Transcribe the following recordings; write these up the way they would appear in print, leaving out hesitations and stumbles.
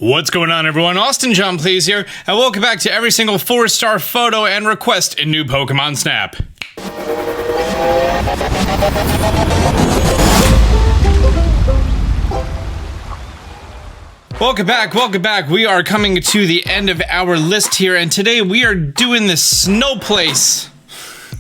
What's going on, everyone? Austin John Please here, and welcome back to every single 4-star photo and request in New Pokemon Snap. Welcome back. We are coming to the end of our list here, and today we are doing the snow place.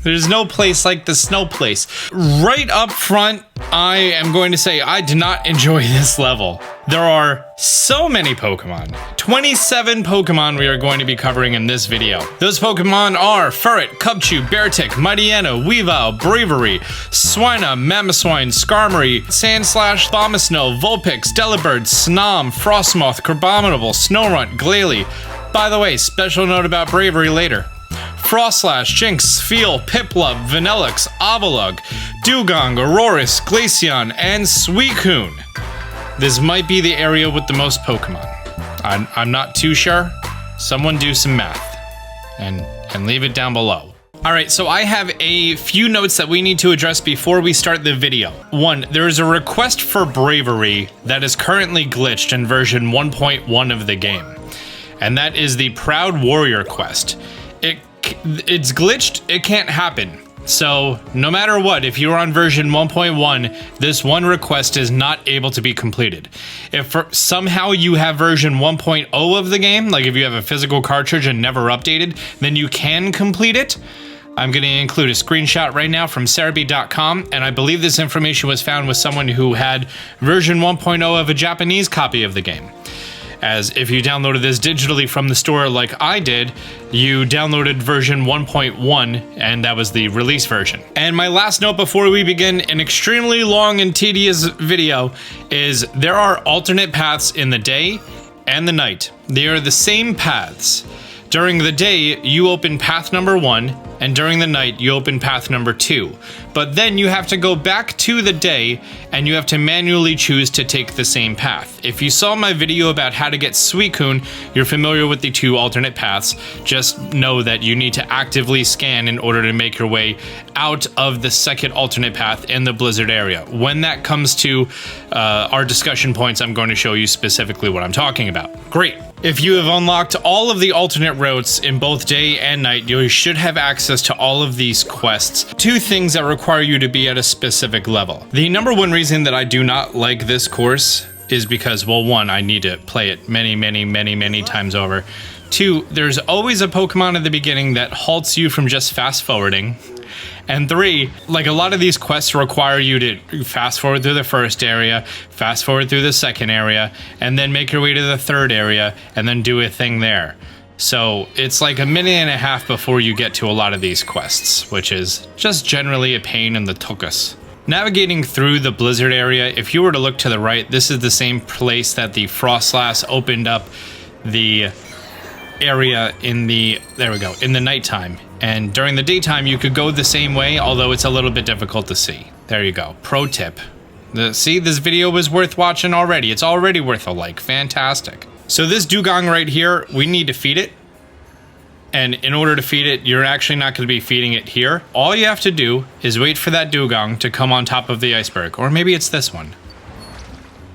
There's no place like the snow place. Right up front, I am going to say I did not enjoy this level. There are so many Pokemon. 27 Pokemon we are going to be covering in this video. Those Pokemon are Furret, Cubchoo, Beartic, Mightyena, Weavile, Braviary, Swinub, Mamoswine, Skarmory, Sandslash, Abomasnow, Vulpix, Delibird, Snom, Frostmoth, Crabominable, Snorunt, Glalie. By the way, special note about Braviary later. Froslass, Jinx, Spheal, Piplup, Vanilluxe, Avalugg, Dewgong, Aurorus, Glaceon, and Suicune. This might be the area with the most Pokemon. I'm not too sure. Someone do some math and leave it down below. Alright, so I have a few notes that we need to address before we start the video. One, there is a request for Braviary that is currently glitched in version 1.1 of the game. And that is the Proud Warrior quest. It's glitched, it can't happen. So no matter what, if you're on version 1.1, this one request is not able to be completed. If somehow you have version 1.0 of the game, like if you have a physical cartridge and never updated, then you can complete it. I'm going to include a screenshot right now from Cerebi.com, and I believe this information was found with someone who had version 1.0 of a Japanese copy of the game. As if you downloaded this digitally from the store like I did, you downloaded version 1.1, and that was the release version. And my last note before we begin an extremely long and tedious video is there are alternate paths in the day and the night. They are the same paths. During the day, you open path number 1, and during the night, you open path number 2. But then you have to go back to the day, and you have to manually choose to take the same path. If you saw my video about how to get Suicune, you're familiar with the 2 alternate paths. Just know that you need to actively scan in order to make your way out of the second alternate path in the Blizzard area. When that comes to our discussion points, I'm going to show you specifically what I'm talking about. Great. If you have unlocked all of the alternate routes in both day and night, you should have access to all of these quests. 2 things that require you to be at a specific level. The number 1 reason that I do not like this course is because, well, 1, I need to play it many times over. 2, there's always a Pokemon at the beginning that halts you from just fast forwarding. And 3, like a lot of these quests require you to fast forward through the first area, fast forward through the second area, and then make your way to the third area, and then do a thing there. So it's like a minute and a half before you get to a lot of these quests, which is just generally a pain in the tuchus. Navigating through the Blizzard area, if you were to look to the right, this is the same place that the Froslass opened up the area in the, in the nighttime. And during the daytime, you could go the same way, although it's a little bit difficult to see. There you go. Pro tip. See, this video was worth watching already. It's already worth a like. Fantastic. So this Dewgong right here, we need to feed it. And in order to feed it, you're actually not going to be feeding it here. All you have to do is wait for that Dewgong to come on top of the iceberg. Or maybe it's this one.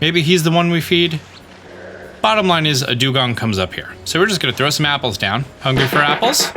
Maybe he's the one we feed. Bottom line is a Dewgong comes up here. So we're just going to throw some apples down. Hungry for apples?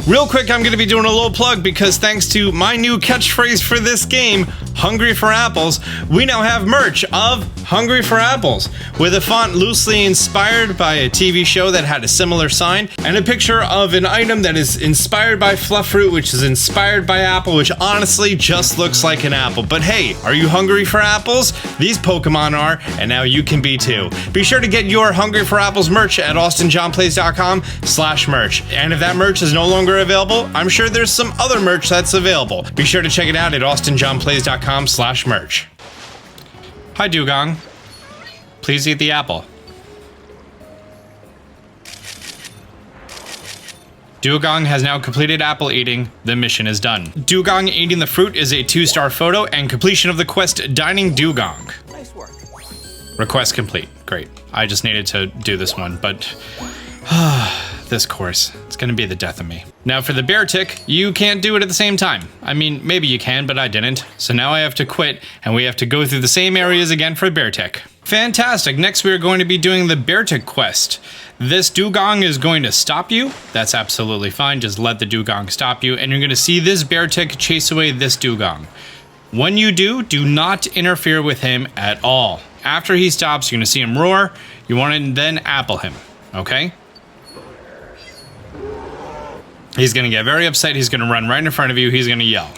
Real quick, I'm going to be doing a little plug because thanks to my new catchphrase for this game, Hungry for Apples, we now have merch of Hungry for Apples, with a font loosely inspired by a TV show that had a similar sign, and a picture of an item that is inspired by Fluffruit, which is inspired by Apple, which honestly just looks like an apple. But hey, are you hungry for apples? These Pokemon are, and now you can be too. Be sure to get your Hungry for Apples merch at austinjohnplays.com/merch. And if that merch is no longer available, I'm sure there's some other merch that's available. Be sure to check it out at austinjohnplays.com/merch. Hi, Dewgong. Please eat the apple. Dewgong has now completed apple eating. The mission is done. Dewgong eating the fruit is a 2-star photo and completion of the quest Dining Dewgong. Nice work. Request complete. Great. I just needed to do this one, but this course, it's gonna be the death of me. Now for the Beartic, you can't do it at the same time. I mean, maybe you can, but I didn't. So now I have to quit, and we have to go through the same areas again for Beartic. Fantastic. Next, we are going to be doing the Beartic quest. This Dewgong is going to stop you. That's absolutely fine. Just let the Dewgong stop you. And you're going to see this Beartic chase away this Dewgong. When you do not interfere with him at all. After he stops, you're going to see him roar. You want to then apple him. Okay? He's going to get very upset. He's going to run right in front of you. He's going to yell.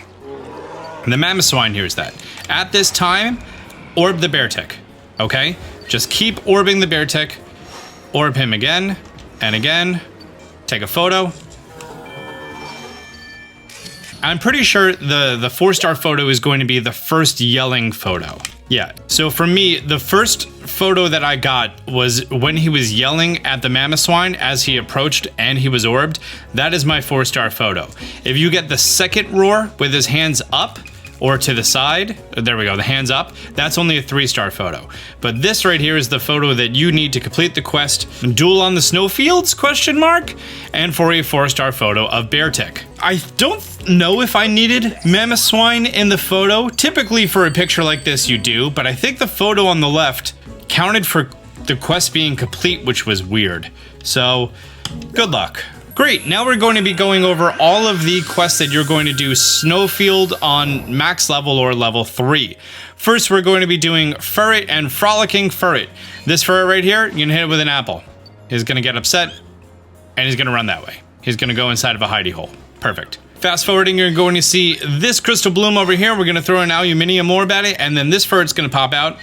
And the Mamoswine hears that. At this time, orb the Beartic. Okay? Just keep orbing the Beartic. Orb him again and again. Take a photo. I'm pretty sure the 4-star photo is going to be the first yelling photo. Yeah, so for me, the first photo that I got was when he was yelling at the Mamoswine as he approached and he was orbed. That is my 4-star photo. If you get the second roar with his hands up or to the side, there we go, the hands up, that's only a 3-star photo. But this right here is the photo that you need to complete the quest, Duel on the Snowfields, question mark, and for a 4-star photo of Beartic. I don't know if I needed Mamoswine in the photo. Typically for a picture like this you do, but I think the photo on the left counted for the quest being complete, which was weird. So, good luck. Great, now we're going to be going over all of the quests that you're going to do Snowfield on max level or level 3. First, we're going to be doing Furret and Frolicking Furret. This Furret right here, you're gonna hit it with an apple. He's gonna get upset, and he's gonna run that way. He's gonna go inside of a hidey hole. Perfect. Fast forwarding, you're going to see this crystal bloom over here. We're gonna throw an aluminium orb at it, and then this Furret's gonna pop out.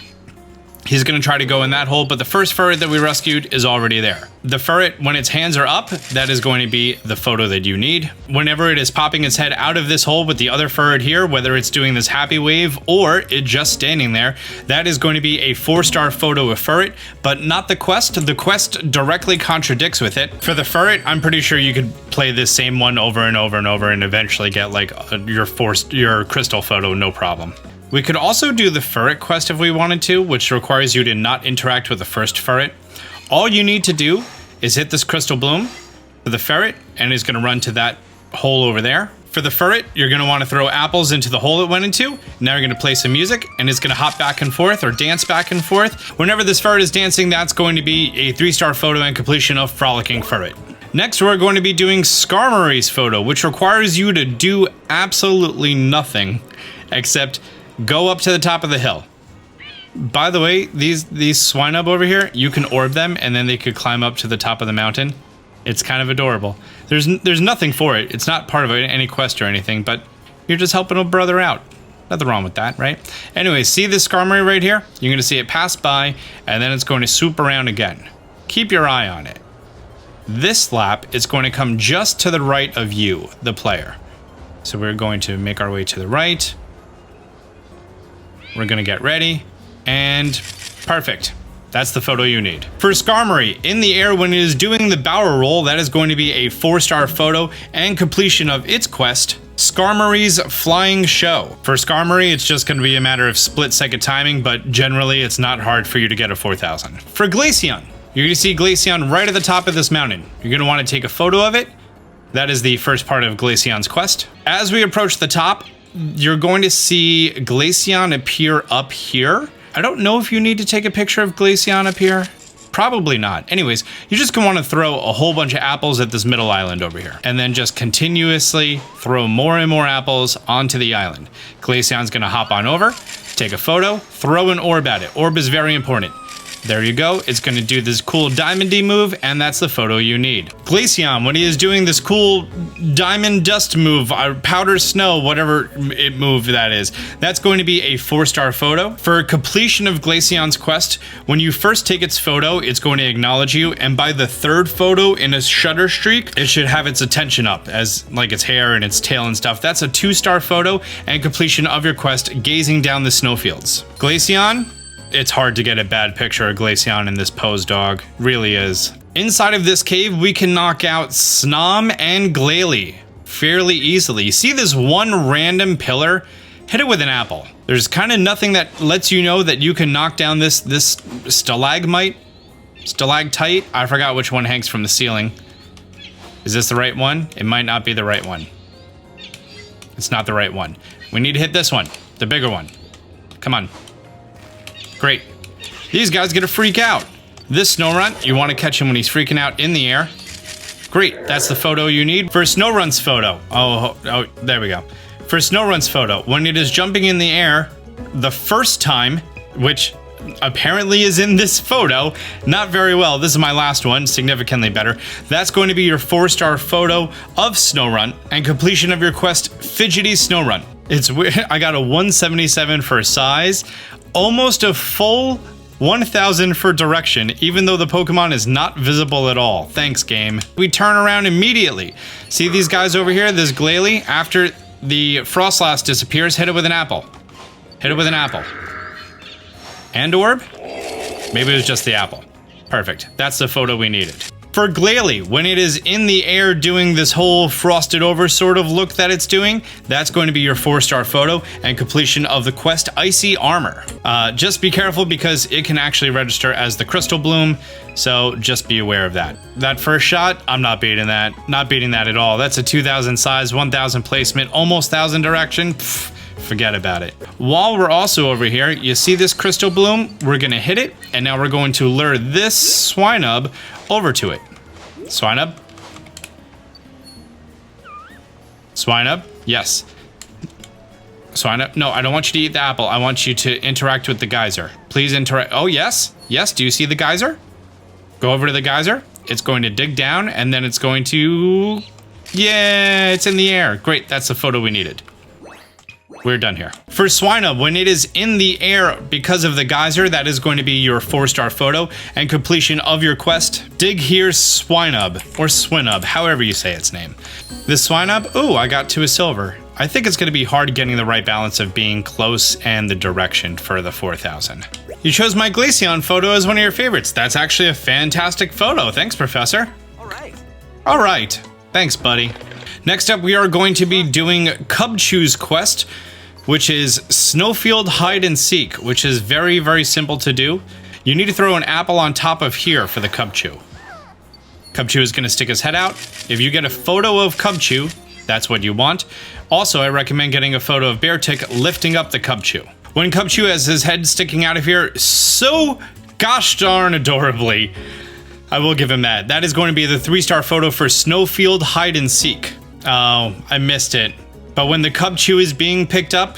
He's going to try to go in that hole, but the first Furret that we rescued is already there. The Furret, when its hands are up, that is going to be the photo that you need. Whenever it is popping its head out of this hole with the other Furret here, whether it's doing this happy wave or it just standing there, that is going to be a 4-star photo of Furret, but not the quest. The quest directly contradicts with it. For the Furret, I'm pretty sure you could play this same one over and over and over and eventually get like your crystal photo, no problem. We could also do the Furret quest if we wanted to, which requires you to not interact with the first Furret. All you need to do is hit this crystal bloom for the Furret, and it's going to run to that hole over there. For the Furret, you're going to want to throw apples into the hole it went into. Now you're going to play some music, and it's going to hop back and forth or dance back and forth. Whenever this Furret is dancing, that's going to be a 3-star photo and completion of Frolicking Furret. Next, we're going to be doing Skarmory's photo, which requires you to do absolutely nothing except go up to the top of the hill. By the way, these Swinub over here, you can orb them and then they could climb up to the top of the mountain. It's kind of adorable. There's nothing for it. It's not part of any quest or anything, but you're just helping a brother out. Nothing wrong with that, right? Anyway, see this Skarmory right here? You're going to see it pass by and then it's going to swoop around again. Keep your eye on it. This lap, it's going to come just to the right of you, the player. So we're going to make our way to the right. We're gonna get ready, and perfect. That's the photo you need. For Skarmory, in the air when it is doing the barrel roll, that is going to be a 4-star photo and completion of its quest, Skarmory's Flying Show. For Skarmory, it's just gonna be a matter of split-second timing, but generally it's not hard for you to get a 4,000. For Glaceon, you're gonna see Glaceon right at the top of this mountain. You're gonna wanna take a photo of it. That is the first part of Glaceon's quest. As we approach the top, you're going to see Glaceon appear up here. I don't know if you need to take a picture of Glaceon up here. Probably not. Anyways, you're just gonna wanna throw a whole bunch of apples at this middle island over here. And then just continuously throw more and more apples onto the island. Glaceon's gonna hop on over, take a photo, throw an orb at it. Orb is very important. There you go. It's going to do this cool diamondy move, and that's the photo you need. Glaceon, when he is doing this cool diamond dust move, powder snow, whatever it move that is, that's going to be a 4-star photo. For completion of Glaceon's quest, when you first take its photo, it's going to acknowledge you, and by the 3rd photo in a shutter streak, it should have its attention up, as like its hair and its tail and stuff. That's a 2-star photo and completion of your quest, gazing down the snowfields. Glaceon, it's hard to get a bad picture of Glaceon in this pose, dog. Really is. Inside of this cave, we can knock out Snom and Glalie fairly easily. You see this one random pillar? Hit it with an apple. There's kind of nothing that lets you know that you can knock down this stalagmite? Stalactite? I forgot which one hangs from the ceiling. Is this the right one? It might not be the right one. It's not the right one. We need to hit this one, the bigger one. Come on. Great. These guys get to freak out. This Snorunt, you want to catch him when he's freaking out in the air. Great, that's the photo you need. For Snorunt's photo, oh, there we go. For Snorunt's photo, when it is jumping in the air, the first time, which apparently is in this photo, not very well. This is my last one, significantly better. That's going to be your 4-star photo of Snorunt and completion of your quest, Fidgety Snorunt. It's weird. I got a 177 for size, almost a full 1000 for direction, even though the Pokemon is not visible at all. Thanks, game. We turn around immediately. See these guys over here? This Glalie, after the Froslass disappears, hit it with an apple. Hit it with an apple. And orb? Maybe it was just the apple. Perfect. That's the photo we needed. For Glalie, when it is in the air doing this whole frosted over sort of look that it's doing, that's going to be your 4-star photo and completion of the quest Icy Armor. Just be careful because it can actually register as the Crystal Bloom, so just be aware of that. That first shot, I'm not beating that. Not beating that at all. That's a 2000 size, 1000 placement, almost 1000 direction. Pfft. Forget about it. While we're also over here, you see this Crystal Bloom? We're gonna hit it, and now we're going to lure this Swinub over to it. Swinub? Swinub? Yes. Swinub? No, I don't want you to eat the apple. I want you to interact with the geyser. Please interact. Oh, yes. Yes, do you see the geyser? Go over to the geyser. It's going to dig down, and then it's going to... Yeah, it's in the air. Great, that's the photo we needed. We're done here. For Swinub, when it is in the air because of the geyser, that is going to be your 4-star photo and completion of your quest. Dig here Swinub, or Swinub, however you say its name. This Swinub, ooh, I got to a silver. I think it's going to be hard getting the right balance of being close and the direction for the 4000. You chose my Glaceon photo as one of your favorites. That's actually a fantastic photo. Thanks, Professor. All right. Thanks, buddy. Next up, we are going to be doing Cubchoo's quest, which is Snowfield Hide and Seek, which is very, very simple to do. You need to throw an apple on top of here for the Cubchoo. Cubchoo is going to stick his head out. If you get a photo of Cubchoo, that's what you want. Also, I recommend getting a photo of Beartic lifting up the Cubchoo. When Cubchoo has his head sticking out of here so gosh darn adorably, I will give him that. That is going to be the 3-star photo for Snowfield Hide and Seek. Oh, I missed it. But when the Cubchoo is being picked up,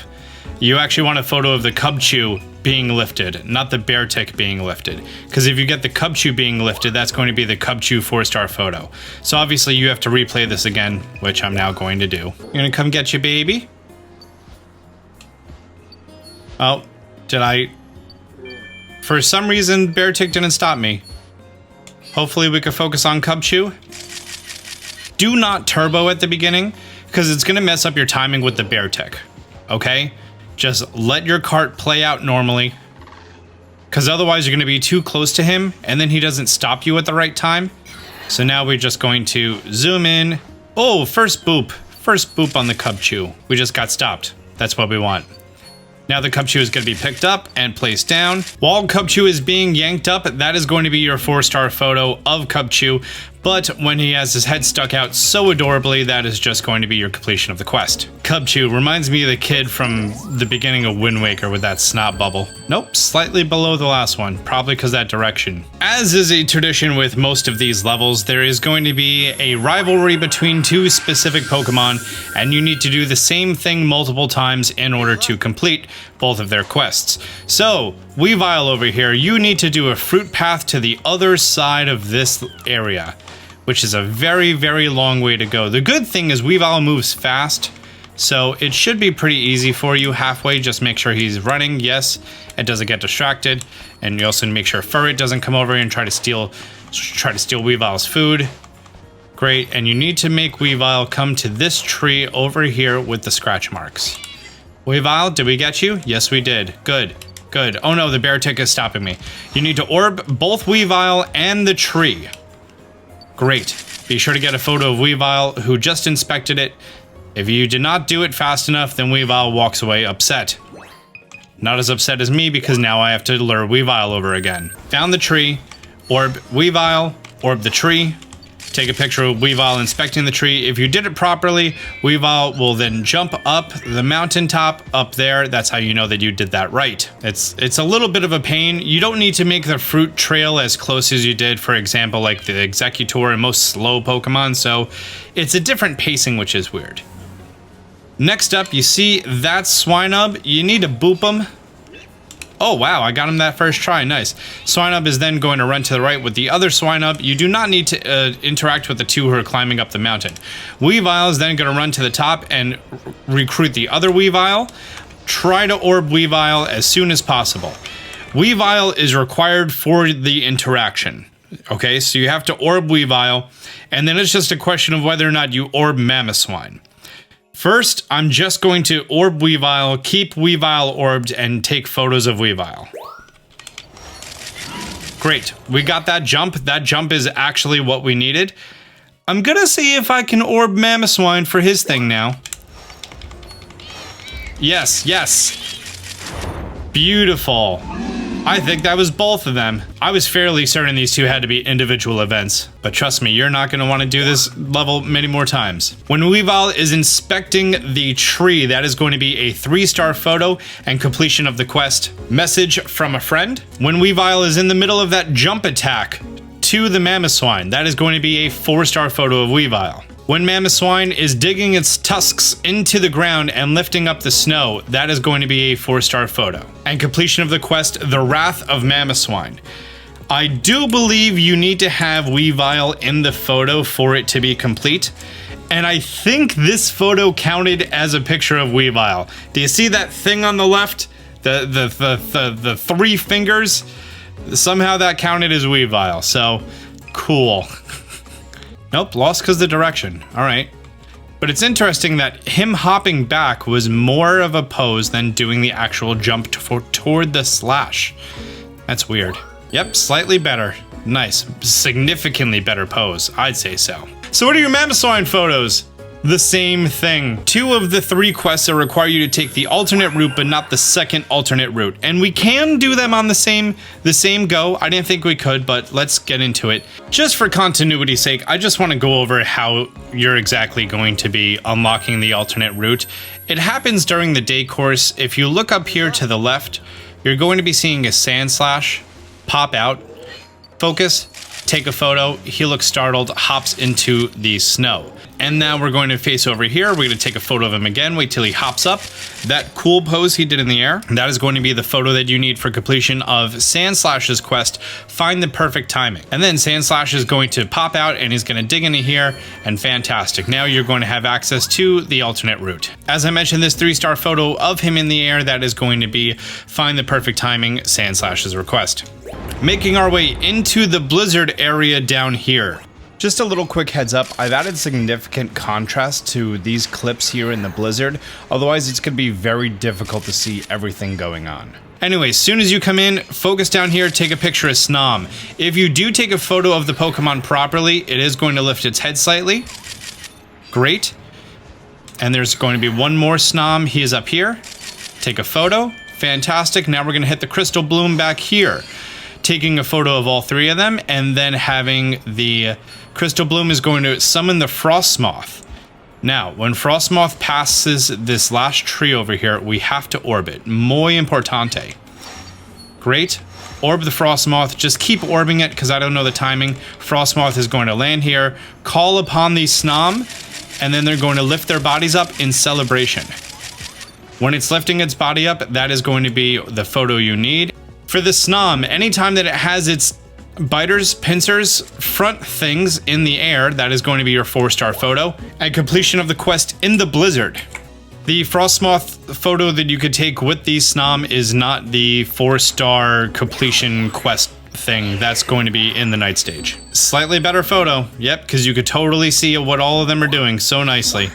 you actually want a photo of the Cubchoo being lifted, not the Beartic being lifted. Because if you get the Cubchoo being lifted, that's going to be the Cubchoo 4-star photo. So obviously you have to replay this again, which I'm now going to do. You're gonna come get your baby? Oh, did I? For some reason, Beartic didn't stop me. Hopefully we can focus on Cubchoo. Do not turbo at the beginning, because it's going to mess up your timing with the Beartic, okay? Just let your cart play out normally, because otherwise you're going to be too close to him, and then he doesn't stop you at the right time. So now we're just going to zoom in. Oh, first boop on the Cubchoo. We just got stopped. That's what we want. Now the Cubchoo is going to be picked up and placed down. While Cubchoo is being yanked up, that is going to be your 4-star photo of Cubchoo. But when he has his head stuck out so adorably, that is just going to be your completion of the quest. Cubchoo reminds me of the kid from the beginning of Wind Waker with that snot bubble. Nope, slightly below the last one, probably because that direction. As is a tradition with most of these levels, there is going to be a rivalry between 2 specific Pokemon, and you need to do the same thing multiple times in order to complete both of their quests. So, Weavile over here, you need to do a fruit path to the other side of this area, which is a very, very long way to go. The good thing is Weavile moves fast, so it should be pretty easy for you halfway. Just make sure he's running, yes, and doesn't get distracted. And you also make sure Furret doesn't come over and try to steal Weavile's food. Great, and you need to make Weavile come to this tree over here with the scratch marks. Weavile, did we get you? Yes, we did. Good, good. Oh no, the Beartic is stopping me. You need to orb both Weavile and the tree. Great. Be sure to get a photo of Weavile, who just inspected it. If you did not do it fast enough, then Weavile walks away upset. Not as upset as me, because now I have to lure Weavile over again. Found the tree, orb Weavile, orb the tree, take a picture of Weavile inspecting the tree. If you did it properly, Weavile will then jump up the mountaintop up there. That's how you know that you did that right. It's a little bit of a pain. You don't need to make the fruit trail as close as you did, for example, like the Executor and most slow Pokemon, so it's a different pacing, which is weird. Next up, you see that Swinub. You need to boop him. Oh, wow, I got him that first try. Nice. Swinub is then going to run to the right with the other Swinub. You do not need to interact with the two who are climbing up the mountain. Weavile is then going to run to the top and recruit the other Weavile. Try to orb Weavile as soon as possible. Weavile is required for the interaction. Okay, so you have to orb Weavile, and then it's just a question of whether or not you orb Mamoswine. First, I'm just going to orb Weavile, keep Weavile orbed, and take photos of Weavile. Great, we got that jump. That jump is actually what we needed. I'm gonna see if I can orb Mamoswine for his thing now. Yes, yes. Beautiful. I think that was both of them. I was fairly certain these two had to be individual events, but trust me, you're not going to want to do this level many more times. When Weavile is inspecting the tree, that is going to be a 3-star photo and completion of the quest. Message from a friend. When Weavile is in the middle of that jump attack to the Mamoswine, that is going to be a 4-star photo of Weavile. When Mamoswine is digging its tusks into the ground and lifting up the snow, that is going to be a 4-star photo. And completion of the quest, The Wrath of Mamoswine. I do believe you need to have Weavile in the photo for it to be complete. And I think this photo counted as a picture of Weavile. Do you see that thing on the left? The 3 fingers? Somehow that counted as Weavile, so cool. Nope, lost because of the direction. All right. But it's interesting that him hopping back was more of a pose than doing the actual jump toward the slash. That's weird. Yep, slightly better. Nice. Significantly better pose. I'd say so. So what are your Mamoswine photos? The same thing. 2 of the 3 quests that require you to take the alternate route, but not the second alternate route. And we can do them on the same go. I didn't think we could, but let's get into it. Just for continuity's sake, I just want to go over how you're exactly going to be unlocking the alternate route. It happens during the day course. If you look up here to the left, you're going to be seeing a Sandslash pop out, focus, take a photo. He looks startled, hops into the snow. And now we're going to face over here. We're going to take a photo of him again. Wait till he hops up. That cool pose he did in the air, that is going to be the photo that you need for completion of Sandslash's quest, Find the Perfect Timing. And then Sandslash is going to pop out and he's going to dig into here, and fantastic. Now you're going to have access to the alternate route. As I mentioned, this 3-star photo of him in the air, that is going to be Find the Perfect Timing, Sandslash's request. Making our way into the blizzard area down here. Just a little quick heads up, I've added significant contrast to these clips here in the blizzard, otherwise it's going to be very difficult to see everything going on. Anyway, as soon as you come in, focus down here, take a picture of Snom. If you do take a photo of the Pokemon properly, it is going to lift its head slightly. Great. And there's going to be one more Snom, he is up here. Take a photo, fantastic. Now we're going to hit the Crystal Bloom back here. Taking a photo of all 3 of them, and then having the Crystal Bloom is going to summon the Frostmoth. Now, when Frostmoth passes this last tree over here, we have to orb it. Muy importante. Great. Orb the Frostmoth. Just keep orbing it, because I don't know the timing. Frostmoth is going to land here, call upon the Snom, and then they're going to lift their bodies up in celebration. When it's lifting its body up, that is going to be the photo you need. For the Snom, anytime that it has its biters, pincers, front things in the air, that is going to be your 4-star photo. And completion of the quest in the blizzard. The Frostmoth photo that you could take with the Snom is not the 4-star completion quest thing. That's going to be in the night stage. Slightly better photo. Yep, because you could totally see what all of them are doing so nicely.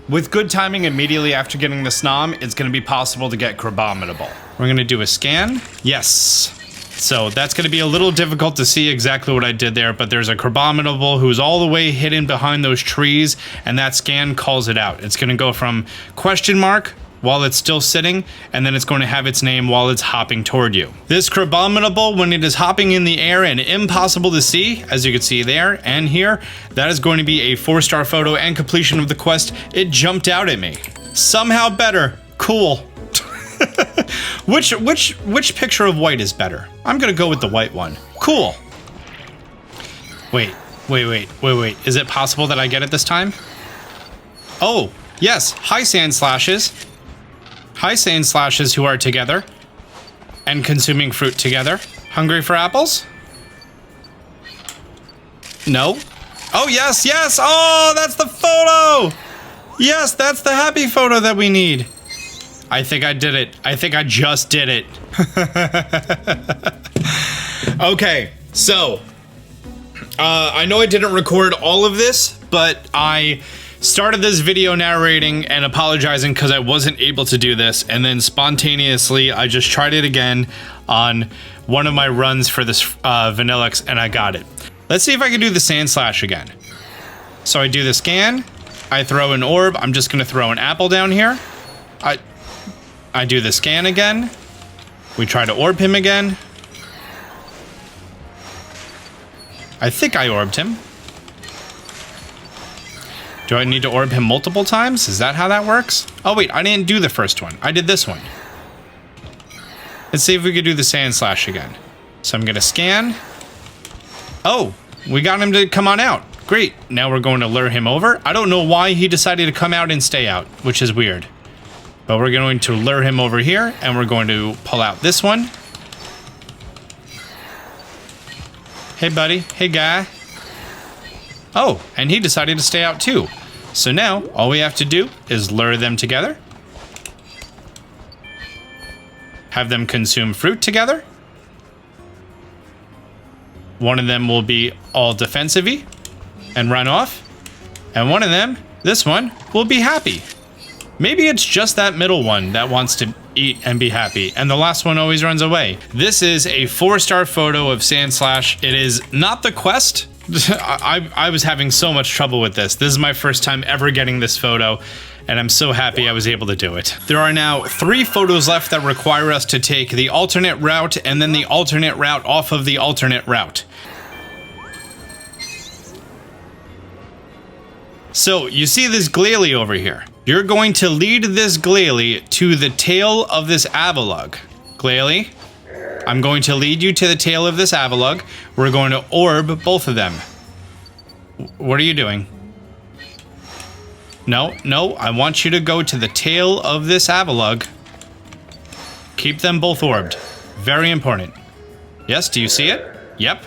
With good timing immediately after getting the Snom, it's going to be possible to get Crabominable. We're going to do a scan. Yes. So that's going to be a little difficult to see exactly what I did there, but there's a Crabominable who's all the way hidden behind those trees, and that scan calls it out. It's going to go from question mark while it's still sitting, and then it's going to have its name while it's hopping toward you. This Crabominable, when it is hopping in the air and impossible to see, as you can see there and here, that is going to be a 4-star photo and completion of the quest. It jumped out at me. Somehow better. Cool. Which picture of white is better? I'm gonna go with the white one. Cool. Wait. Is it possible that I get it this time? Oh, yes. Hi, Sandslashes. Hi, Sandslashes who are together and consuming fruit together. Hungry for apples? No? Oh, yes, yes! Oh, that's the photo! Yes, that's the happy photo that we need. I think I did it. I think I just did it. Okay, so I know I didn't record all of this, but I started this video narrating and apologizing because I wasn't able to do this, and then spontaneously I just tried it again on one of my runs for this Vanilluxe, and I got it. Let's see if I can do the Sandslash again. So I do the scan, I throw an orb, I'm just gonna throw an apple down here. I do the scan again. We try to orb him again. I think I orbed him. Do I need to orb him multiple times? Is that how that works? Oh wait, I didn't do the first one. I did this one. Let's see if we could do the Sandslash again. So I'm gonna scan. Oh, we got him to come on out. Great, now we're going to lure him over. I don't know why he decided to come out and stay out, which is weird. But we're going to lure him over here, and we're going to pull out this one. Hey, buddy. Hey, guy. Oh, and he decided to stay out too. So now, all we have to do is lure them together. Have them consume fruit together. One of them will be all defensive-y and run off. And one of them, this one, will be happy. Maybe it's just that middle one that wants to eat and be happy, and the last one always runs away. This is a 4-star photo of Sandslash. It is not the quest. I was having so much trouble with this. This is my first time ever getting this photo, and I'm so happy I was able to do it. There are now 3 photos left that require us to take the alternate route and then the alternate route off of the alternate route. So, you see this Glalie over here. You're going to lead this Glalie to the tail of this Avalugg. Glalie, I'm going to lead you to the tail of this Avalugg. We're going to orb both of them. What are you doing? No, I want you to go to the tail of this Avalugg. Keep them both orbed. Very important. Yes, do you see it? Yep,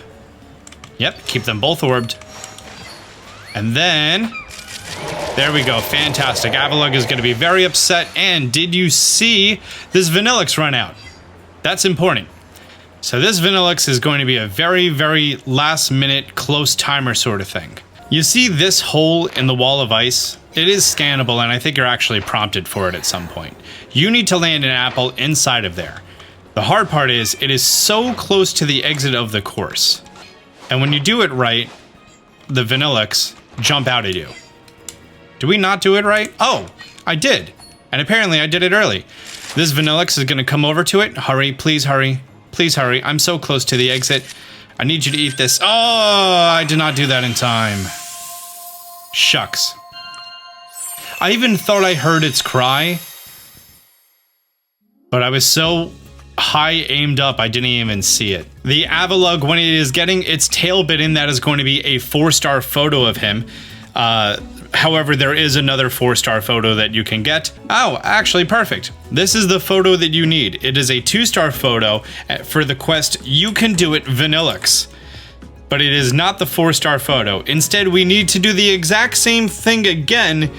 keep them both orbed. And then... there we go, fantastic. Avalugg is going to be very upset. And did you see this Vanilluxe run out? That's important. So this Vanilluxe is going to be a very, very last minute close timer sort of thing. You see this hole in the wall of ice? It is scannable, and I think you're actually prompted for it at some point. You need to land an apple inside of there. The hard part is it is so close to the exit of the course. And when you do it right, the Vanilluxe jump out at you. Do we not do it right? Oh, I did. And apparently I did it early. This Vanilluxe is going to come over to it. Hurry, please hurry. Please hurry. I'm so close to the exit. I need you to eat this. Oh, I did not do that in time. Shucks. I even thought I heard its cry. But I was so high aimed up, I didn't even see it. The Avalugg, when it is getting its tail bitten, that is going to be a 4-star photo of him. However, there is another 4-star photo that you can get. Oh, actually perfect. This is the photo that you need. It is a 2-star photo for the quest You Can Do It Vanilluxe. But it is not the 4-star photo. Instead, we need to do the exact same thing again,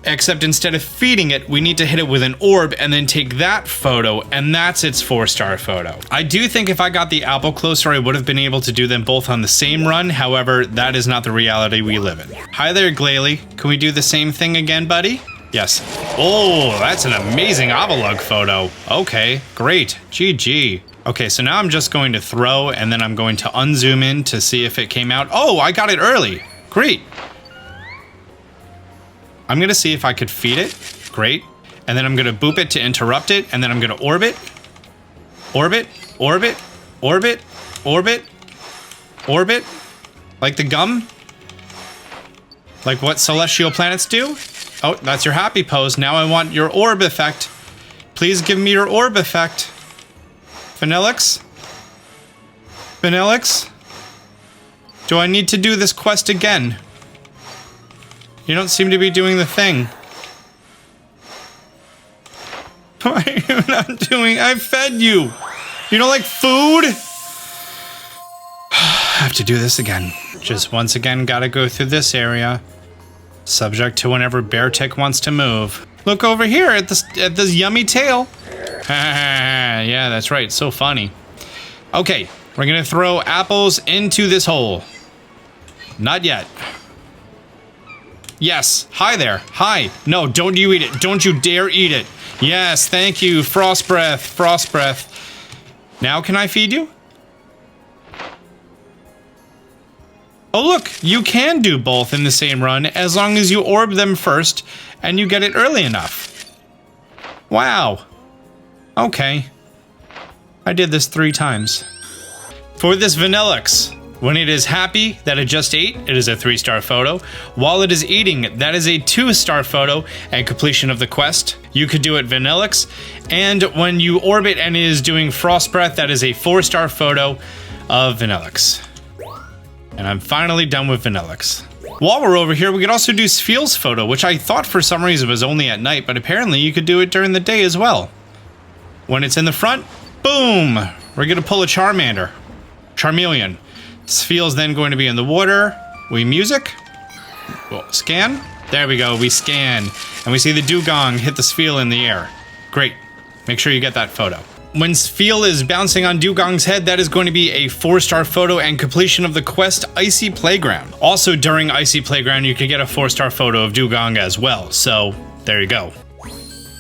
except instead of feeding it, we need to hit it with an orb and then take that photo, and that's its 4-star photo. I do think if I got the apple closer, I would have been able to do them both on the same run. However, that is not the reality we live in. Hi there, Glalie. Can we do the same thing again, buddy? Yes. Oh, that's an amazing Avalugg photo. Okay, great. GG. Okay, so now I'm just going to throw, and then I'm going to unzoom in to see if it came out. Oh, I got it early. Great. I'm gonna see if I could feed it. Great. And then I'm going to boop it to interrupt it. And then I'm going to orbit. Orbit. Orbit. Orbit. Orbit. Orbit. Like the gum. Like what celestial planets do. Oh, that's your happy pose. Now I want your orb effect. Please give me your orb effect. Vanilluxe? Vanilluxe? Do I need to do this quest again? You don't seem to be doing the thing. Why are you not doing? I fed you. You don't like food? I have to do this again. Just once again, gotta go through this area. Subject to whenever Beartic wants to move. Look over here at this yummy tail. Yeah, that's right. So funny. Okay, we're gonna throw apples into this hole. Not yet. Yes. Hi there. Hi. No, don't you eat it. Don't you dare eat it. Yes, thank you. Frost breath. Frost breath. Now can I feed you? Oh, look. You can do both in the same run as long as you orb them first and you get it early enough. Wow. Okay. I did this 3 times. For this Vanilluxe, when it is happy that it just ate, it is a 3-star photo. While it is eating, that is a 2-star photo and completion of the quest. You could do it Vanilluxe. And when you orbit and it is doing Frost Breath, that is a 4-star photo of Vanilluxe. And I'm finally done with Vanilluxe. While we're over here, we could also do Spheal's photo, which I thought for some reason was only at night, but apparently you could do it during the day as well. When it's in the front, boom! We're gonna pull a Charmander. Charmeleon. Spheal's then going to be in the water. We music. Well, scan. There we go. We scan. And we see the Dewgong hit the Spheal in the air. Great. Make sure you get that photo. When Spheal is bouncing on Dewgong's head, that is going to be a 4-star photo and completion of the quest Icy Playground. Also, during Icy Playground, you could get a 4-star photo of Dewgong as well. So, there you go.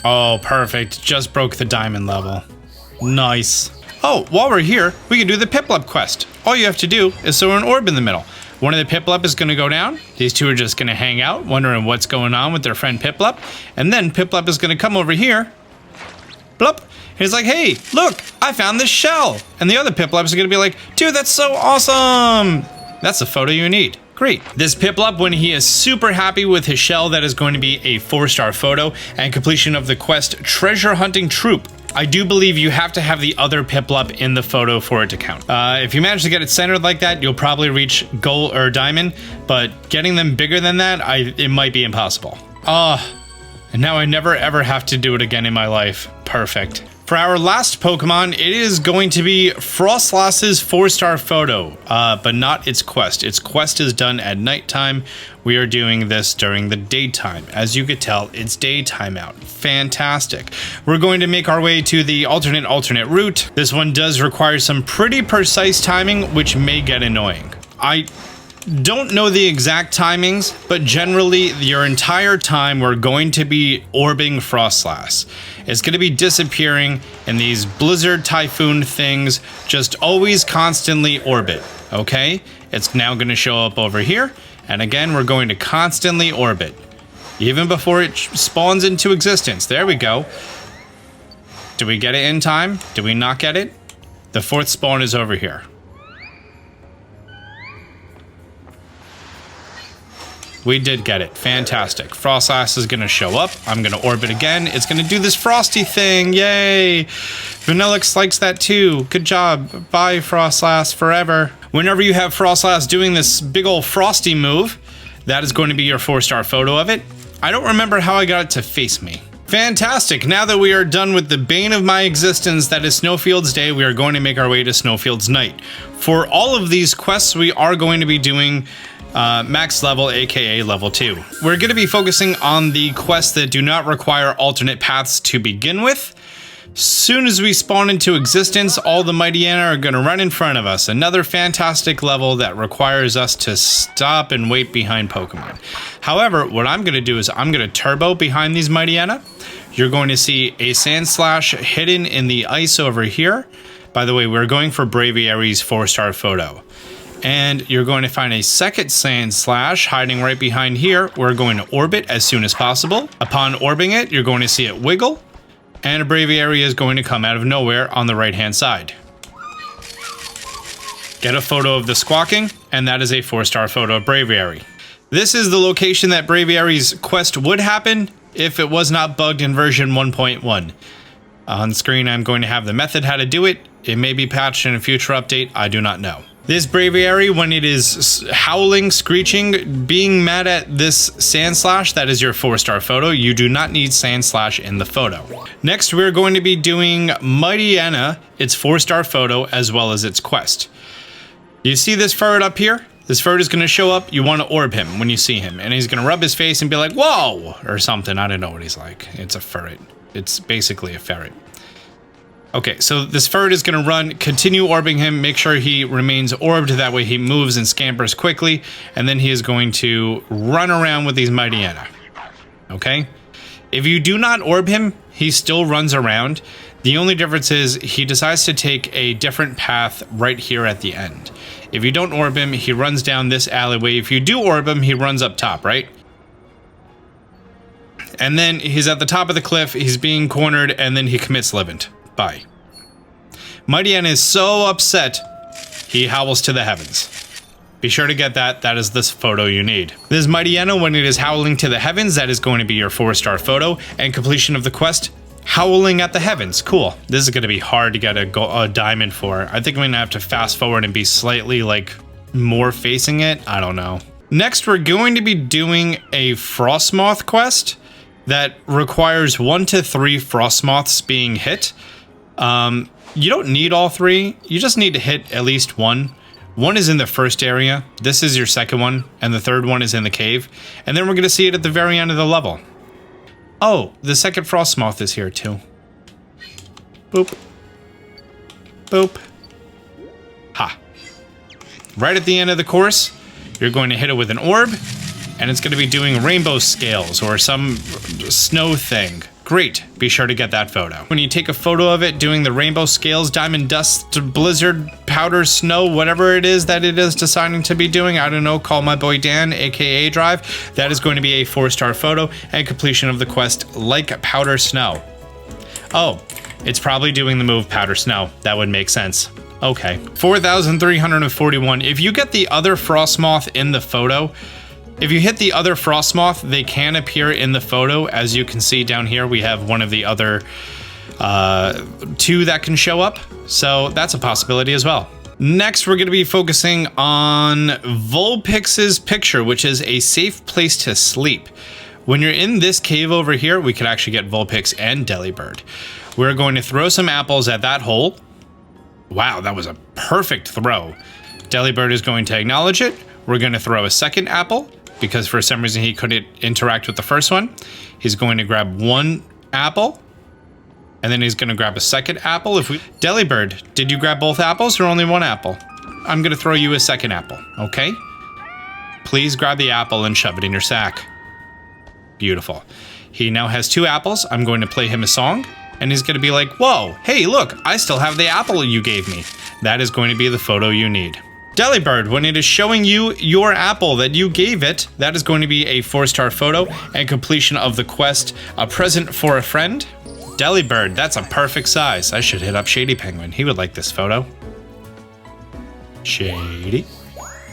Oh, perfect. Just broke the diamond level. Nice. Oh, while we're here, we can do the Piplup quest. All you have to do is throw an orb in the middle. One of the Piplup is going to go down. These two are just going to hang out, wondering what's going on with their friend Piplup. And then Piplup is going to come over here. Blup. And he's like, hey, look, I found this shell. And the other Piplup is going to be like, dude, that's so awesome. That's the photo you need. Great. This Piplup, when he is super happy with his shell, that is going to be a 4-star photo and completion of the quest Treasure Hunting Troupe. I do believe you have to have the other Piplup in the photo for it to count. If you manage to get it centered like that, you'll probably reach gold or diamond, but getting them bigger than that, it might be impossible. And now I never ever have to do it again in my life. Perfect. For our last Pokemon, it is going to be Froslass's 4-star photo, but not its quest. Its quest is done at nighttime. We are doing this during the daytime. As you could tell, it's daytime out. Fantastic. We're going to make our way to the alternate route. This one does require some pretty precise timing, which may get annoying. I don't know the exact timings, but generally your entire time we're going to be orbing Froslass. It's going to be disappearing in these blizzard typhoon things. Just always constantly orbit, okay? It's now going to show up over here. And again, we're going to constantly orbit. Even before it spawns into existence. There we go. Do we get it in time? Do we not get it? The 4th spawn is over here. We did get it. Fantastic. Froslass is going to show up. I'm going to orbit again. It's going to do this frosty thing. Yay. Vanilluxe likes that too. Good job. Bye, Froslass, forever. Whenever you have Froslass doing this big old frosty move, that is going to be your 4-star photo of it. I don't remember how I got it to face me. Fantastic. Now that we are done with the bane of my existence, that is Snowfield's day, we are going to make our way to Snowfield's night. For all of these quests, we are going to be doing max level, aka level 2. We're going to be focusing on the quests that do not require alternate paths to begin with. Soon as we spawn into existence, all the Mightyena are going to run in front of us. Another fantastic level that requires us to stop and wait behind Pokemon. However, what I'm going to do is I'm going to turbo behind these Mightyena. You're going to see a Sandslash hidden in the ice over here. By the way, we're going for Braviary's 4-star photo. And you're going to find a second Sandslash hiding right behind here. We're going to orbit as soon as possible. Upon orbiting it, you're going to see it wiggle. And a Braviary is going to come out of nowhere on the right-hand side. Get a photo of the squawking, and that is a 4-star photo of Braviary. This is the location that Braviary's quest would happen if it was not bugged in version 1.1. On screen, I'm going to have the method how to do it. It may be patched in a future update. I do not know. This Braviary, when it is howling, screeching, being mad at this Sandslash, that is your 4-star photo. You do not need Sandslash in the photo. Next, we're going to be doing Mightyena, its 4-star photo, as well as its quest. You see this Furret up here? This Furret is going to show up. You want to orb him when you see him. And he's going to rub his face and be like, whoa, or something. I don't know what he's like. It's a Furret. It's basically a ferret. Okay, so this Furret is going to run, continue orbing him, make sure he remains orbed, that way he moves and scampers quickly, and then he is going to run around with these Mightyena. Okay? If you do not orb him, he still runs around. The only difference is he decides to take a different path right here at the end. If you don't orb him, he runs down this alleyway. If you do orb him, he runs up top, right? And then he's at the top of the cliff, he's being cornered, and then he commits Livent. Bye. Mightyena is so upset, he howls to the heavens. Be sure to get that. That is this photo you need. This Mightyena, when it is howling to the heavens, that is going to be your 4-star photo. And completion of the quest, howling at the heavens. Cool. This is going to be hard to get a diamond for. I think I'm going to have to fast forward and be slightly, like, more facing it. I don't know. Next, we're going to be doing a Frostmoth quest that requires 1 to 3 Frostmoths being hit. You don't need all 3. You just need to hit at least 1. 1 is in the first area. This is your second one. And the third one is in the cave. And then we're going to see it at the very end of the level. Oh, the second Frostmoth is here too. Boop. Boop. Ha. Right at the end of the course, you're going to hit it with an orb. And it's going to be doing rainbow scales or some snow thing. Great. Be sure to get that photo. When you take a photo of it doing the rainbow scales, diamond dust, blizzard, powder, snow, whatever it is that it is deciding to be doing, I don't know, call my boy Dan, aka Drive. That is going to be a 4-star photo and completion of the quest like powder snow. Oh, it's probably doing the move powder snow. That would make sense. Okay. 4,341. If you get the other Frostmoth in the photo, if you hit the other Frostmoth, they can appear in the photo. As you can see down here, we have one of the other 2 that can show up. So that's a possibility as well. Next, we're going to be focusing on Vulpix's picture, which is a safe place to sleep. When you're in this cave over here, we could actually get Vulpix and Delibird. We're going to throw some apples at that hole. Wow, that was a perfect throw. Delibird is going to acknowledge it. We're going to throw a second apple, because for some reason he couldn't interact with the first one. He's going to grab 1 apple, and then he's going to grab a second apple. Delibird, did you grab both apples or only 1 apple? I'm going to throw you a second apple, okay? Please grab the apple and shove it in your sack. Beautiful. He now has 2 apples. I'm going to play him a song, and he's going to be like, whoa, hey, look, I still have the apple you gave me. That is going to be the photo you need. Delibird, when it is showing you your apple that you gave it, that is going to be a 4-star photo and completion of the quest, a present for a friend. Delibird, that's a perfect size. I should hit up Shady Penguin. He would like this photo. Shady.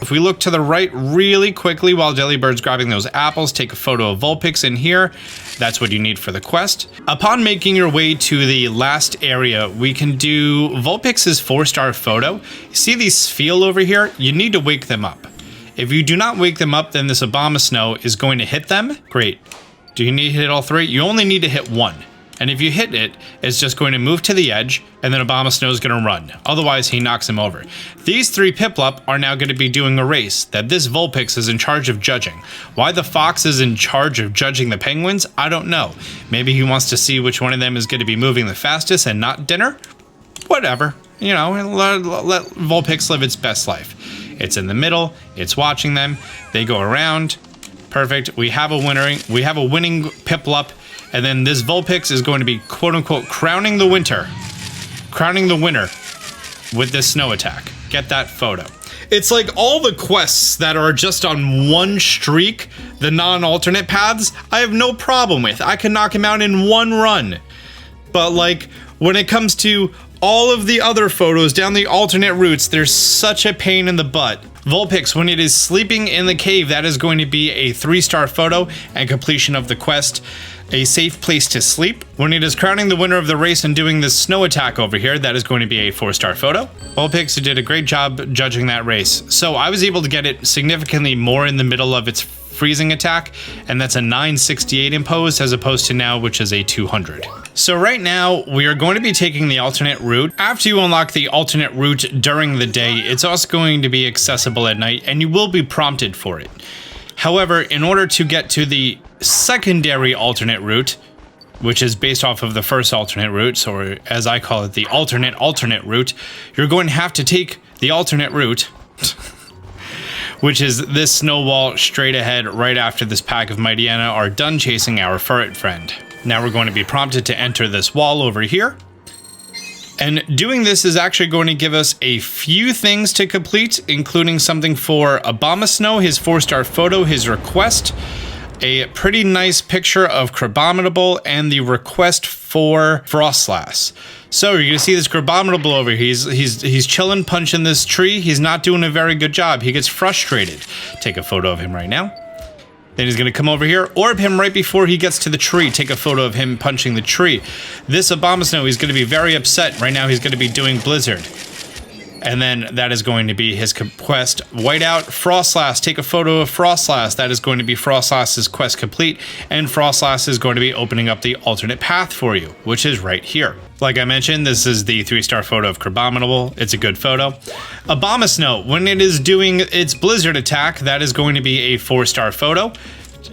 If we look to the right really quickly while Delibird's grabbing those apples, take a photo of Vulpix in here. That's what you need for the quest. Upon making your way to the last area, we can do Vulpix's 4-star photo. See these Spheal over here? You need to wake them up. If you do not wake them up, then this Abomasnow is going to hit them. Great. Do you need to hit all 3? You only need to hit 1. And if you hit it, it's just going to move to the edge, and then Abomasnow is going to run. Otherwise, he knocks him over. These 3 Piplup are now going to be doing a race that this Vulpix is in charge of judging. Why the fox is in charge of judging the penguins, I don't know. Maybe he wants to see which one of them is going to be moving the fastest and not dinner? Whatever. You know, let Vulpix live its best life. It's in the middle. It's watching them. They go around. Perfect. We have a winning Piplup. And then this Vulpix is going to be, quote-unquote, crowning the winner with this snow attack. Get that photo. It's like all the quests that are just on one streak, the non-alternate paths, I have no problem with. I can knock him out in one run. But like, when it comes to all of the other photos down the alternate routes, there's such a pain in the butt. Vulpix, when it is sleeping in the cave, that is going to be a 3-star photo and completion of the quest. A safe place to sleep. When it is crowning the winner of the race and doing this snow attack over here, that is going to be a 4-star photo. Vulpix did a great job judging that race. So I was able to get it significantly more in the middle of its freezing attack, and that's a 968 imposed as opposed to now, which is a 200. So right now, we are going to be taking the alternate route. After you unlock the alternate route during the day, it's also going to be accessible at night, and you will be prompted for it. However, in order to get to the secondary alternate route, which is based off of the first alternate route, or as I call it, the alternate route, you're going to have to take the alternate route, which is this snow wall straight ahead right after this pack of Mightyena are done chasing our Furret friend. Now we're going to be prompted to enter this wall over here. And doing this is actually going to give us a few things to complete, including something for Abomasnow, his 4-star photo, his request, a pretty nice picture of Crabominable, and the request for Froslass. So you're gonna see this Crabominable over here. He's chilling, punching this tree. He's not doing a very good job. He gets frustrated. Take a photo of him right now. Then he's going to come over here, orb him right before he gets to the tree. Take a photo of him punching the tree. This Abomasnow, he's going to be very upset. Right now he's going to be doing Blizzard. And then that is going to be his quest. Whiteout, Froslass. Take a photo of Froslass. That is going to be Froslass's quest complete. And Froslass is going to be opening up the alternate path for you, which is right here. Like I mentioned, this is the 3-star photo of Crabominable. It's a good photo. Abomasnow, when it is doing its Blizzard attack, that is going to be a 4-star photo.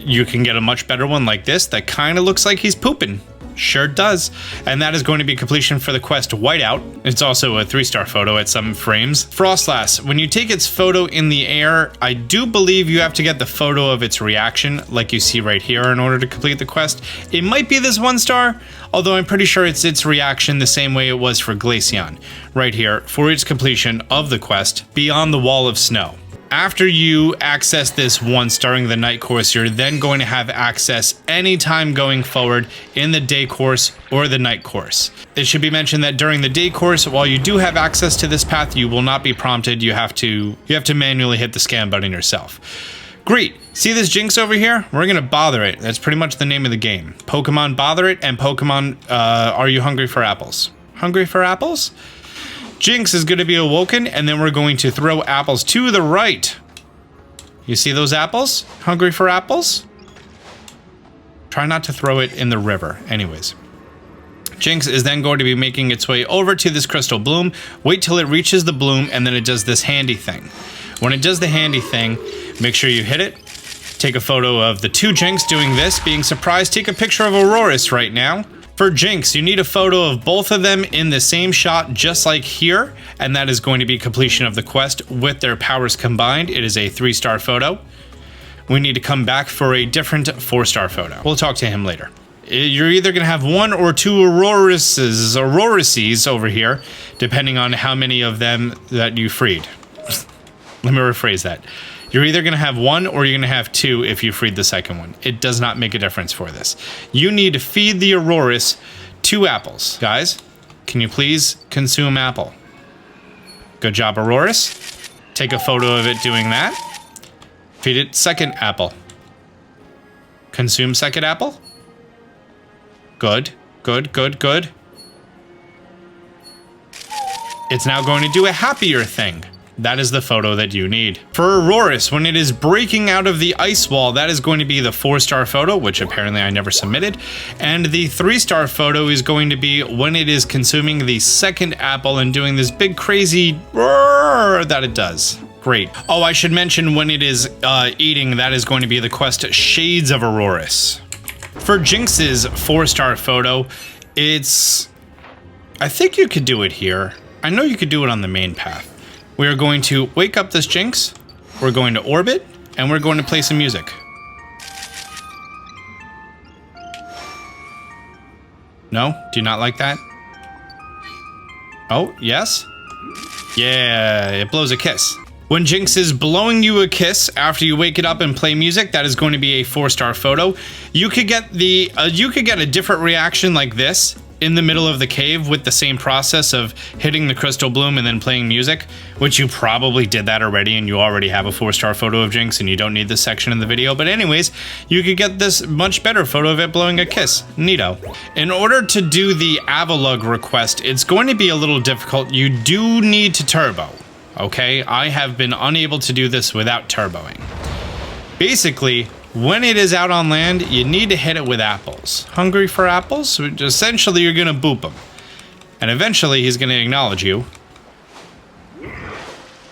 You can get a much better one like this that kind of looks like he's pooping. Sure does. And that is going to be completion for the quest Whiteout. It's also a 3-star photo at some frames. Froslass, when you take its photo in the air, I do believe you have to get the photo of its reaction, like you see right here, in order to complete the quest. It might be this 1-star, although I'm pretty sure it's its reaction the same way it was for Glaceon, right here, for its completion of the quest, Beyond the Wall of Snow. After you access this 1-star in the night course, you're then going to have access anytime going forward in the day course or the night course. It should be mentioned that during the day course, while you do have access to this path, you will not be prompted. You have to manually hit the scan button yourself. Great. See this Jinx over here? We're going to bother it. That's pretty much the name of the game. Pokemon Bother It and Pokemon Are You Hungry for Apples? Hungry for apples? Jinx is going to be awoken, and then we're going to throw apples to the right. You see those apples? Hungry for apples? Try not to throw it in the river. Anyways. Jinx is then going to be making its way over to this crystal bloom. Wait till it reaches the bloom, and then it does this handy thing. When it does the handy thing, make sure you hit it. Take a photo of the 2 Jinx doing this. Being surprised, take a picture of Auroras right now. For Jinx, you need a photo of both of them in the same shot, just like here, and that is going to be completion of the quest with their powers combined. It is a 3-star photo. We need to come back for a different 4-star photo. We'll talk to him later. You're either going to have 1 or 2 Aurorases over here, depending on how many of them that you freed. Let me rephrase that. You're either going to have 1 or you're going to have 2 if you freed the second one. It does not make a difference for this. You need to feed the Auroras 2 apples. Guys, can you please consume apple? Good job, Auroras. Take a photo of it doing that. Feed it second apple. Consume second apple. Good, good, good, good. It's now going to do a happier thing. That is the photo that you need. For Auroras, when it is breaking out of the ice wall, that is going to be the 4-star photo, which apparently I never submitted. And the 3-star photo is going to be when it is consuming the second apple and doing this big crazy roar that it does. Great. Oh, I should mention when it is eating, that is going to be the quest Shades of Auroras. For Jinx's 4-star photo, it's... I think you could do it here. I know you could do it on the main path. We are going to wake up this Jinx, we're going to orbit, and we're going to play some music. No? Do you not like that? Oh, yes? Yeah, it blows a kiss. When Jinx is blowing you a kiss after you wake it up and play music, that is going to be a 4-star photo. You could get a different reaction like this in the middle of the cave with the same process of hitting the crystal bloom and then playing music, which you probably did that already and you already have a 4-star photo of Jinx and you don't need this section in the video. But anyways, you could get this much better photo of it blowing a kiss. Neato. In order to do the Avalugg request, it's going to be a little difficult. You do need to turbo, okay? I have been unable to do this without turboing. Basically, when it is out on land, you need to hit it with apples. Hungry for apples? Essentially, you're gonna boop him. And eventually, he's gonna acknowledge you.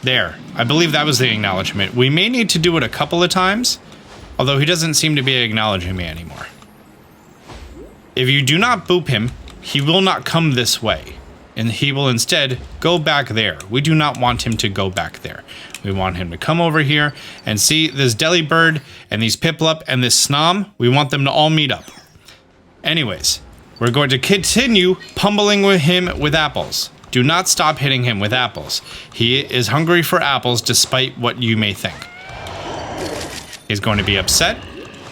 There. I believe that was the acknowledgement. We may need to do it a couple of times, although he doesn't seem to be acknowledging me anymore. If you do not boop him, he will not come this way. And he will instead go back there. We do not want him to go back there. We want him to come over here and see this Delibird and these Piplup and this Snom. We want them to all meet up. Anyways, we're going to continue pummeling with him with apples. Do not stop hitting him with apples. He is hungry for apples despite what you may think. He's going to be upset.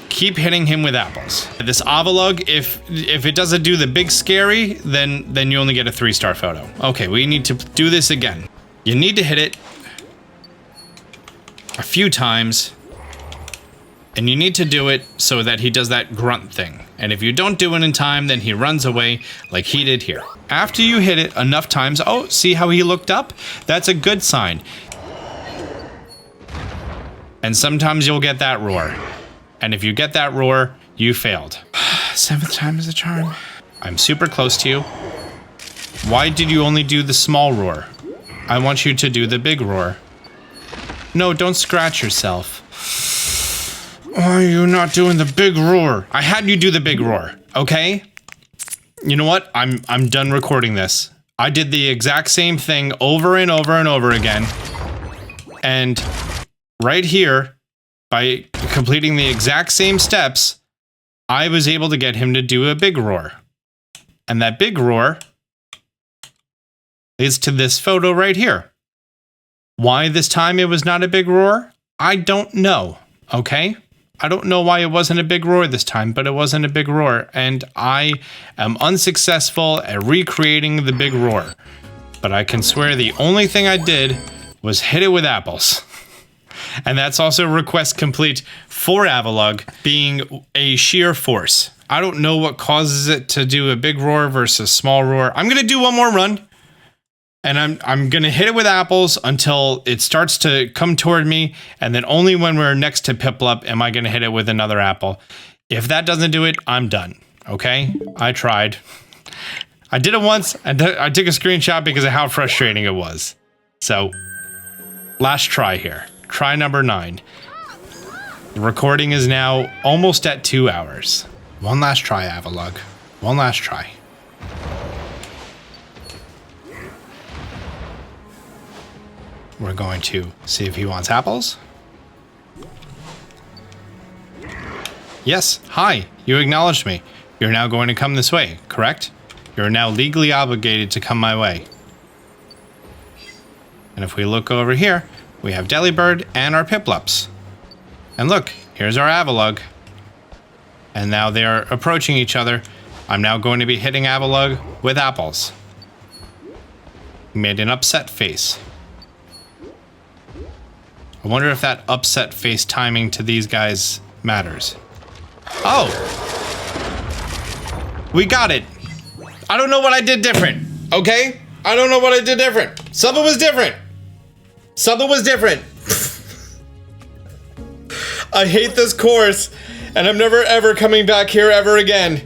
Keep hitting him with apples. This Avalugg, if it doesn't do the big scary, then you only get a 3-star photo. Okay, we need to do this again. You need to hit it a few times, and you need to do it so that he does that grunt thing. And if you don't do it in time, then he runs away like he did here. After you hit it enough times, oh, see how he looked up? That's a good sign. And sometimes you'll get that roar. And if you get that roar, you failed. 7th time is a charm. I'm super close to you. Why did you only do the small roar? I want you to do the big roar. No, don't scratch yourself. Why are you not doing the big roar? I had you do the big roar, okay? You know what? I'm done recording this. I did the exact same thing over and over and over again. And right here, by completing the exact same steps, I was able to get him to do a big roar. And that big roar is to this photo right here. Why this time it was not a big roar? I don't know, okay? I don't know why it wasn't a big roar this time, but it wasn't a big roar. And I am unsuccessful at recreating the big roar. But I can swear the only thing I did was hit it with apples. And that's also request complete for Avalugg, being a sheer force. I don't know what causes it to do a big roar versus small roar. I'm going to do one more run. And I'm going to hit it with apples until it starts to come toward me. And then only when we're next to Piplup am I going to hit it with another apple. If that doesn't do it, I'm done. Okay? I tried. I did it once. I took a screenshot because of how frustrating it was. So, last try here. Try number 9. The recording is now almost at 2 hours. One last try, Avalugg. One last try. We're going to see if he wants apples. Yes, hi, you acknowledged me. You're now going to come this way, correct? You're now legally obligated to come my way. And if we look over here, we have Delibird and our Piplups. And look, here's our Avalugg. And now they are approaching each other. I'm now going to be hitting Avalugg with apples. He made an upset face. I wonder if that upset face timing to these guys matters. Oh! We got it! I don't know what I did different, okay? I don't know what I did different. Something was different. Something was different. I hate this course, and I'm never ever coming back here ever again.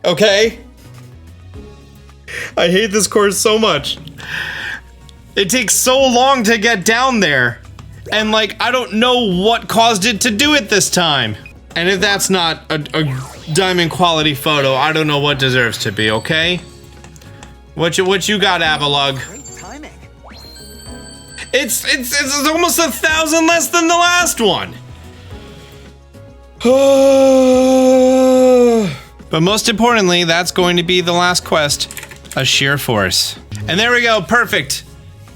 Okay? I hate this course so much. It takes so long to get down there. And like, I don't know what caused it to do it this time. And if that's not a diamond quality photo, I don't know what deserves to be, okay? What you got, Avalugg? It's almost 1,000 less than the last one. But most importantly, that's going to be the last quest, a sheer force. And there we go, perfect.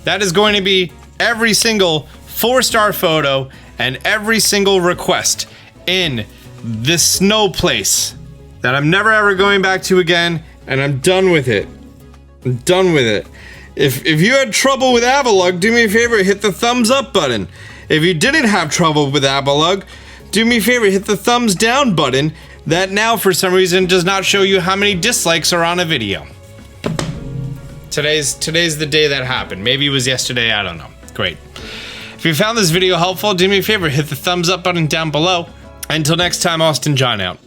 That is going to be every single 4-star photo, and every single request in this snow place that I'm never ever going back to again, and I'm done with it. I'm done with it. If you had trouble with Avalugg, do me a favor, hit the thumbs up button. If you didn't have trouble with Avalugg, do me a favor, hit the thumbs down button. That now, for some reason, does not show you how many dislikes are on a video. Today's the day that happened. Maybe it was yesterday, I don't know. Great. If you found this video helpful, do me a favor, hit the thumbs up button down below. Until next time, Austin John out.